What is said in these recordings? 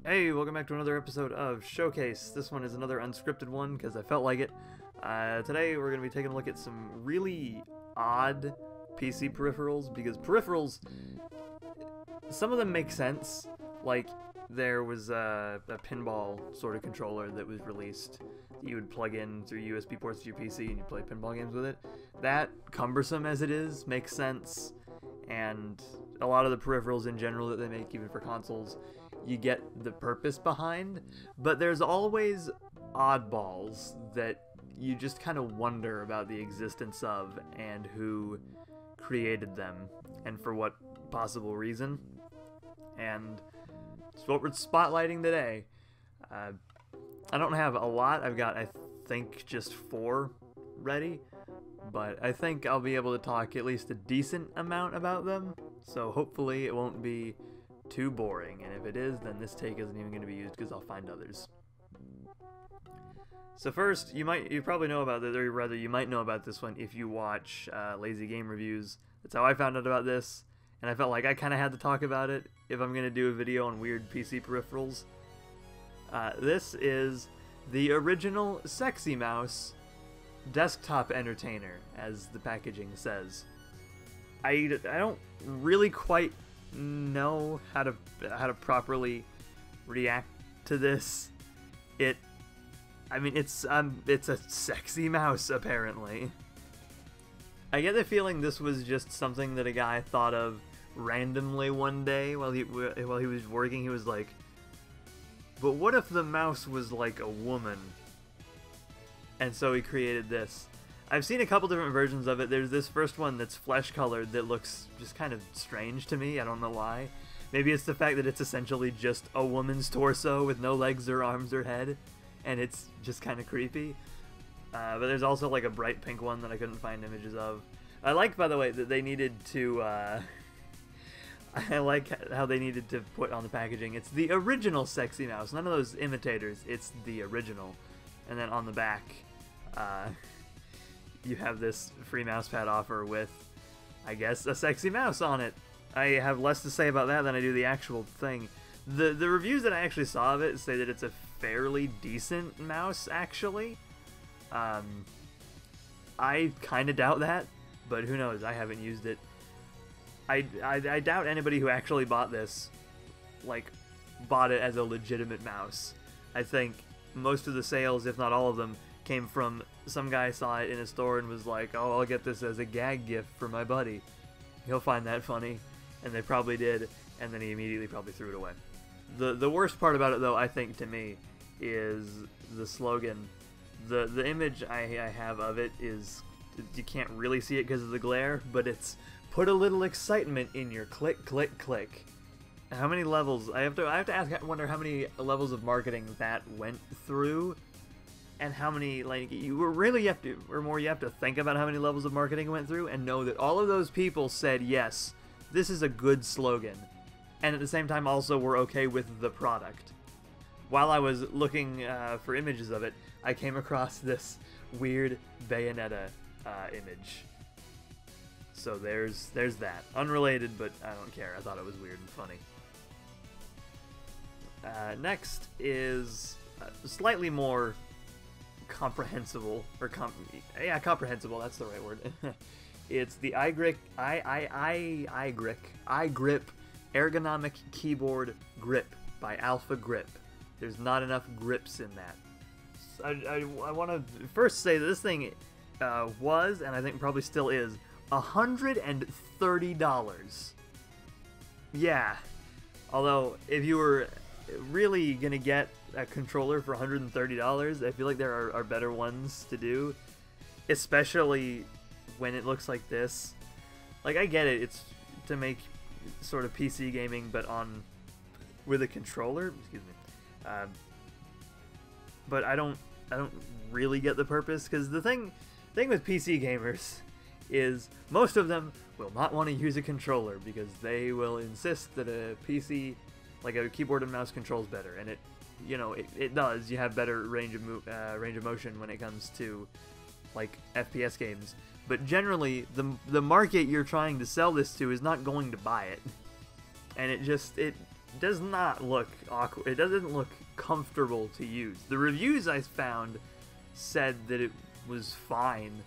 Hey, welcome back to another episode of Showcase. This one is another unscripted one because I felt like it. Today we're going to be taking a look at some really odd PC peripherals, because peripherals, some of them make sense. Like, there was a pinball sort of controller that was released that you would plug in through USB ports to your PC and you play pinball games with it. That, cumbersome as it is, makes sense. And a lot of the peripherals in general that they make, even for consoles, you get the purpose behind, but there's always oddballs that you just kind of wonder about the existence of and who created them and for what possible reason. And it's what we're spotlighting today. I don't have a lot. I've got, I think, just 4 ready, but I think I'll be able to talk at least a decent amount about them, so hopefully it won't be too boring, and if it is, then this take isn't even going to be used because I'll find others. So first, you probably know about this, or rather you might know about this one if you watch Lazy Game Reviews. That's how I found out about this, and I felt like I kind of had to talk about it if I'm going to do a video on weird PC peripherals. This is the original Sexy Mouse desktop entertainer, as the packaging says. I don't really quite know how to properly react to this. I mean, it's a sexy mouse, apparently. I get the feeling this was just something that a guy thought of randomly one day while he was working. He was like, but what if the mouse was like a woman? And so he created this. I've seen a couple different versions of it. There's this first one that's flesh-colored that looks just kind of strange to me. I don't know why. Maybe it's the fact that it's essentially just a woman's torso with no legs or arms or head, and it's just kind of creepy. But there's also like a bright pink one that I couldn't find images of. I like, by the way, that they needed to... I like how they needed to put on the packaging, it's the original Sexy Mouse. None of those imitators. It's the original. And then on the back... you have this free mousepad offer with, I guess, a sexy mouse on it. I have less to say about that than I do the actual thing. The reviews that I actually saw of it say that it's a fairly decent mouse, actually. I kind of doubt that, but who knows? I haven't used it. I doubt anybody who actually bought this, like, bought it as a legitimate mouse. I think most of the sales, if not all of them, came from some guy saw it in a store and was like, oh, I'll get this as a gag gift for my buddy. He'll find that funny. And they probably did, and then he immediately probably threw it away. The worst part about it, though, I think, to me, is the slogan. The image I have of it is, you can't really see it because of the glare, but it's, put a little excitement in your click, click, click. How many levels? I have to ask, I wonder how many levels of marketing that went through. And how many, like, you have to think about how many levels of marketing went through and know that all of those people said, yes, this is a good slogan. And at the same time also were okay with the product. While I was looking for images of it, I came across this weird Bayonetta image. So there's that. Unrelated, but I don't care. I thought it was weird and funny. Next is slightly more comprehensible, or comprehensible, that's the right word. It's the iGrip Ergonomic Keyboard Grip by Alpha Grip. There's not enough grips in that. So I want to first say that this thing was, and I think probably still is, $130. Yeah. Although, if you were really gonna get a controller for $130, I feel like there are better ones to do, especially when it looks like this. Like, I get it, it's to make sort of PC gaming, but with a controller, excuse me. But I don't really get the purpose, because the thing with PC gamers is most of them will not want to use a controller because they will insist that a PC, like a keyboard and mouse, controls better, and it does. You have better range of motion when it comes to, like, FPS games. But generally, the market you're trying to sell this to is not going to buy it, and does not look awkward. It doesn't look comfortable to use. The reviews I found said that it was fine.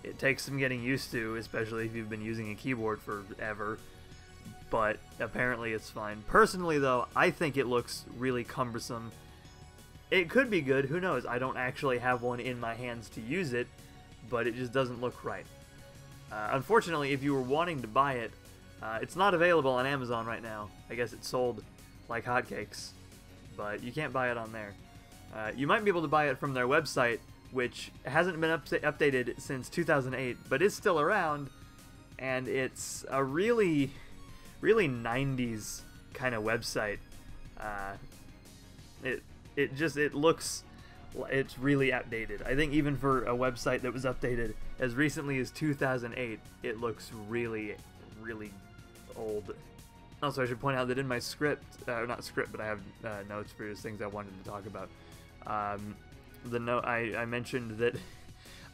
It takes some getting used to, especially if you've been using a keyboard forever, but apparently it's fine. Personally, though, I think it looks really cumbersome. It could be good, who knows? I don't actually have one in my hands to use it, but it just doesn't look right. Unfortunately, if you were wanting to buy it, it's not available on Amazon right now. I guess it's sold like hotcakes, but you can't buy it on there. You might be able to buy it from their website, which hasn't been updated since 2008, but is still around, and it's a really 90s kind of website. It looks, it's really outdated. I think even for a website that was updated as recently as 2008, it looks really old. Also, I should point out that in my script, not script, but I have notes for just things I wanted to talk about. The note I mentioned that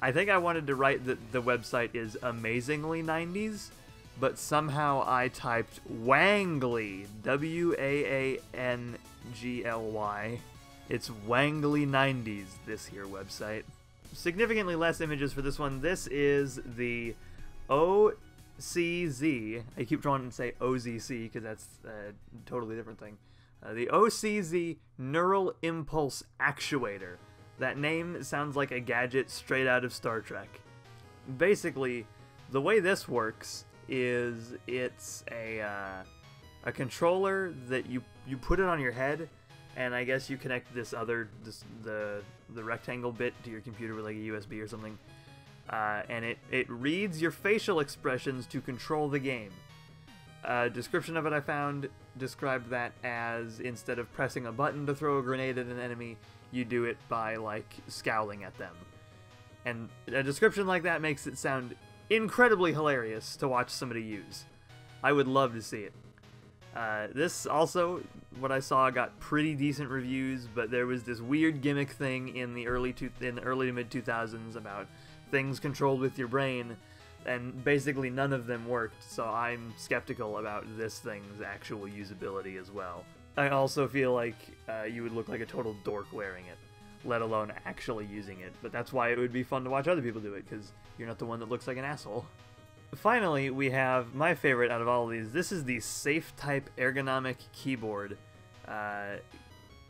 I think I wanted to write that the website is amazingly 90s, but somehow I typed Wangly, W-A-A-N-G-L-Y. It's Wangly 90s, this here website. Significantly less images for this one. This is the OCZ. I keep trying to say OZC because that's a totally different thing. The OCZ Neural Impulse Actuator. That name sounds like a gadget straight out of Star Trek. Basically, the way this works is it's a controller that you put it on your head, and I guess you connect the rectangle bit to your computer with like a USB or something, and it reads your facial expressions to control the game. Description of it I found described that as, instead of pressing a button to throw a grenade at an enemy, you do it by like scowling at them. And a description like that makes it sound incredibly hilarious to watch somebody use. I would love to see it. This also, what I saw, got pretty decent reviews, but there was this weird gimmick thing in the early to mid 2000s about things controlled with your brain, and basically none of them worked, so I'm skeptical about this thing's actual usability as well. I also feel like you would look like a total dork wearing it, let alone actually using it, but that's why it would be fun to watch other people do it, because you're not the one that looks like an asshole. Finally, we have my favorite out of all of these. This is the Safe Type Ergonomic Keyboard.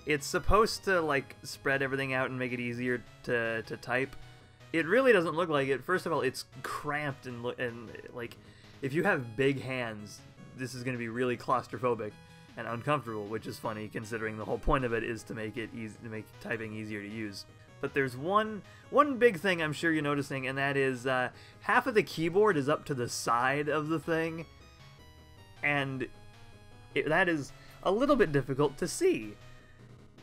It's supposed to like spread everything out and make it easier to type. It really doesn't look like it. First of all, it's cramped and like, if you have big hands, this is going to be really claustrophobic and uncomfortable, which is funny considering the whole point of it is to make it easy, to make typing easier to use. But there's one big thing I'm sure you're noticing, and that is half of the keyboard is up to the side of the thing, and that is a little bit difficult to see.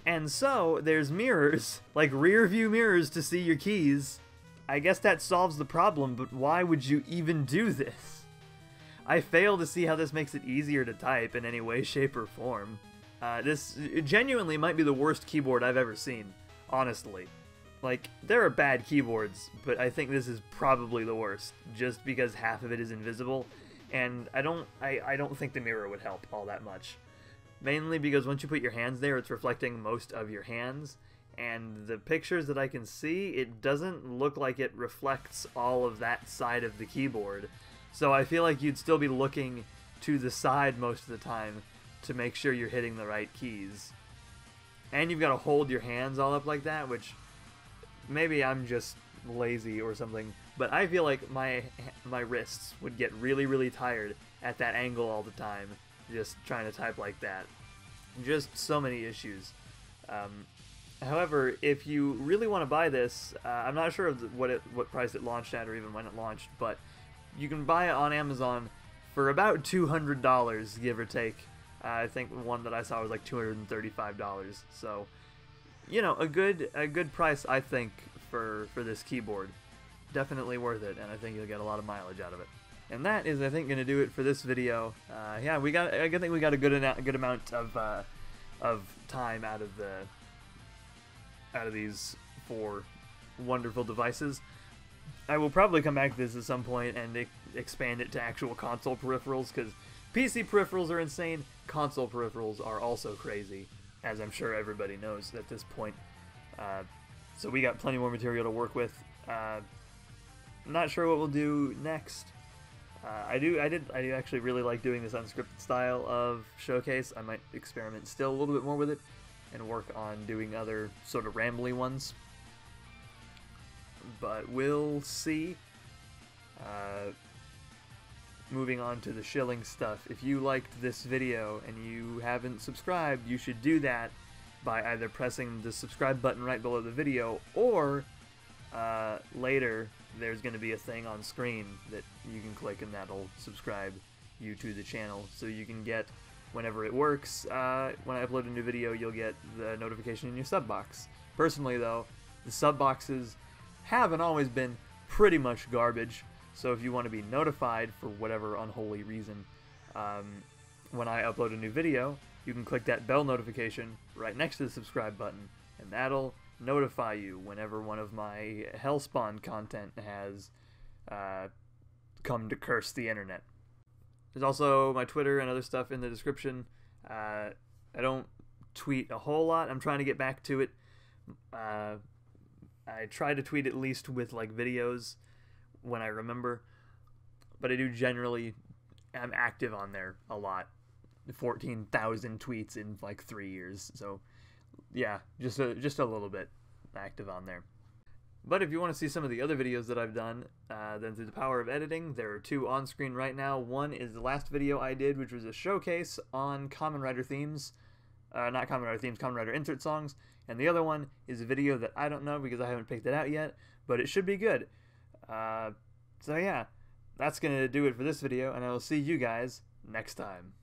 And so there's mirrors, like rear view mirrors, to see your keys. I guess that solves the problem, but why would you even do this? I fail to see how this makes it easier to type in any way, shape, or form. This genuinely might be the worst keyboard I've ever seen, honestly. Like, there are bad keyboards, but I think this is probably the worst, just because half of it is invisible, and I don't think the mirror would help all that much. Mainly because once you put your hands there, it's reflecting most of your hands, and the pictures that I can see, it doesn't look like it reflects all of that side of the keyboard. So I feel like you'd still be looking to the side most of the time to make sure you're hitting the right keys. And you've got to hold your hands all up like that, which maybe I'm just lazy or something, but I feel like my wrists would get really tired at that angle all the time, just trying to type like that. Just so many issues. However, if you really want to buy this, I'm not sure of what price it launched at or even when it launched, but you can buy it on Amazon for about $200, give or take. I think the one that I saw was like $235, so you know, a good price, I think, for this keyboard. Definitely worth it, and I think you'll get a lot of mileage out of it. And that is, I think, going to do it for this video. Yeah, I think we got a good amount of time out of these 4 wonderful devices. I will probably come back to this at some point and expand it to actual console peripherals, because PC peripherals are insane, console peripherals are also crazy, as I'm sure everybody knows at this point. So we got plenty more material to work with. Not sure what we'll do next. I do actually really like doing this unscripted style of showcase. I might experiment still a little bit more with it and work on doing other sort of rambly ones. But we'll see. Moving on to the shilling stuff. If you liked this video and you haven't subscribed, you should do that by either pressing the subscribe button right below the video, or later there's going to be a thing on screen that you can click and that'll subscribe you to the channel, so you can get, whenever it works, when I upload a new video, you'll get the notification in your sub box. Personally though, the sub boxes haven't always been pretty much garbage, so if you want to be notified for whatever unholy reason when I upload a new video, you can click that bell notification right next to the subscribe button, and that'll notify you whenever one of my Hellspawn content has come to curse the internet. There's also my Twitter and other stuff in the description. I don't tweet a whole lot. I'm trying to get back to it. I try to tweet at least with like videos when I remember, but I do generally, I'm active on there a lot. 14,000 tweets in like 3 years, so yeah, just a little bit active on there. But if you want to see some of the other videos that I've done, then through the power of editing, there are two on screen right now. One is the last video I did, which was a showcase on Kamen Rider themes, not Kamen Rider themes, Kamen Rider insert songs, and the other one is a video that I don't know because I haven't picked it out yet, but it should be good. So yeah, that's gonna do it for this video, and I will see you guys next time.